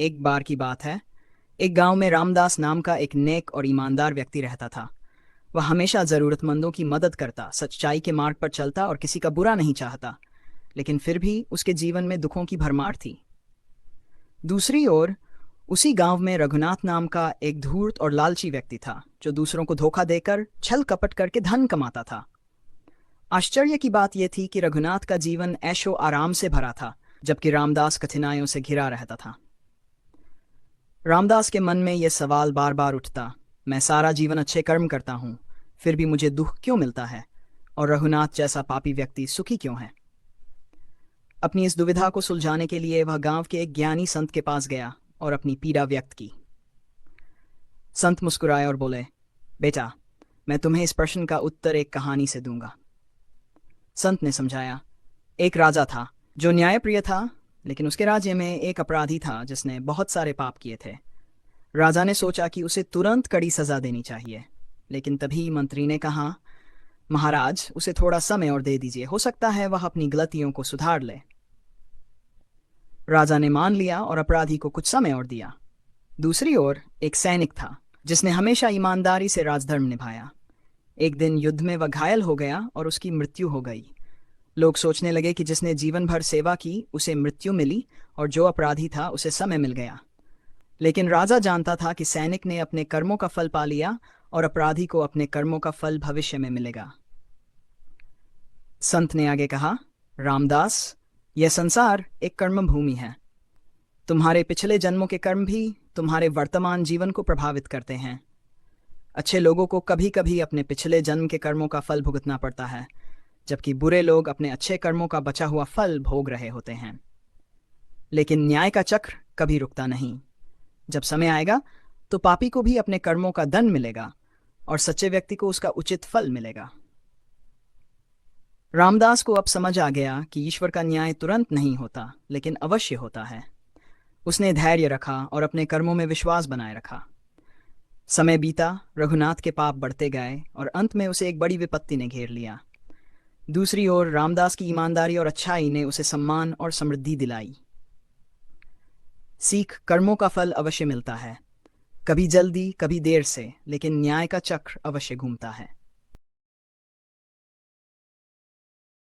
एक बार की बात है। एक गांव में रामदास नाम का एक नेक और ईमानदार व्यक्ति रहता था। वह हमेशा जरूरतमंदों की मदद करता, सच्चाई के मार्ग पर चलता और किसी का बुरा नहीं चाहता। लेकिन फिर भी उसके जीवन में दुखों की भरमार थी। दूसरी ओर उसी गांव में रघुनाथ नाम का एक धूर्त और लालची व्यक्ति था, जो दूसरों को धोखा देकर, छल कपट करके धन कमाता था। आश्चर्य की बात यह थी कि रघुनाथ का जीवन ऐशो आराम से भरा था, जबकि रामदास कठिनाइयों से घिरा रहता था। रामदास के मन में यह सवाल बार बार उठता, मैं सारा जीवन अच्छे कर्म करता हूँ, फिर भी मुझे दुख क्यों मिलता है, और रघुनाथ जैसा पापी व्यक्ति सुखी क्यों है। अपनी इस दुविधा को सुलझाने के लिए वह गांव के एक ज्ञानी संत के पास गया और अपनी पीड़ा व्यक्त की। संत मुस्कुराए और बोले, बेटा, मैं तुम्हें इस प्रश्न का उत्तर एक कहानी से दूंगा। संत ने समझाया, एक राजा था जो न्यायप्रिय था, लेकिन उसके राज्य में एक अपराधी था जिसने बहुत सारे पाप किए थे। राजा ने सोचा कि उसे तुरंत कड़ी सजा देनी चाहिए, लेकिन तभी मंत्री ने कहा, महाराज, उसे थोड़ा समय और दे दीजिए, हो सकता है वह अपनी गलतियों को सुधार ले। राजा ने मान लिया और अपराधी को कुछ समय और दिया। दूसरी ओर एक सैनिक था जिसने हमेशा ईमानदारी से राजधर्म निभाया। एक दिन युद्ध में वह घायल हो गया और उसकी मृत्यु हो गई। लोग सोचने लगे कि जिसने जीवन भर सेवा की उसे मृत्यु मिली, और जो अपराधी था उसे समय मिल गया। लेकिन राजा जानता था कि सैनिक ने अपने कर्मों का फल पा लिया और अपराधी को अपने कर्मों का फल भविष्य में मिलेगा। संत ने आगे कहा, रामदास, यह संसार एक कर्म भूमि है। तुम्हारे पिछले जन्मों के कर्म भी तुम्हारे वर्तमान जीवन को प्रभावित करते हैं। अच्छे लोगों को कभी कभी अपने पिछले जन्म के कर्मों का फल भुगतना पड़ता है, जबकि बुरे लोग अपने अच्छे कर्मों का बचा हुआ फल भोग रहे होते हैं। लेकिन न्याय का चक्र कभी रुकता नहीं। जब समय आएगा तो पापी को भी अपने कर्मों का दंड मिलेगा और सच्चे व्यक्ति को उसका उचित फल मिलेगा। रामदास को अब समझ आ गया कि ईश्वर का न्याय तुरंत नहीं होता, लेकिन अवश्य होता है। उसने धैर्य रखा और अपने कर्मों में विश्वास बनाए रखा। समय बीता, रघुनाथ के पाप बढ़ते गए और अंत में उसे एक बड़ी विपत्ति ने घेर लिया। दूसरी ओर रामदास की ईमानदारी और अच्छाई ने उसे सम्मान और समृद्धि दिलाई। सीख, कर्मों का फल अवश्य मिलता है, कभी जल्दी कभी देर से, लेकिन न्याय का चक्र अवश्य घूमता है।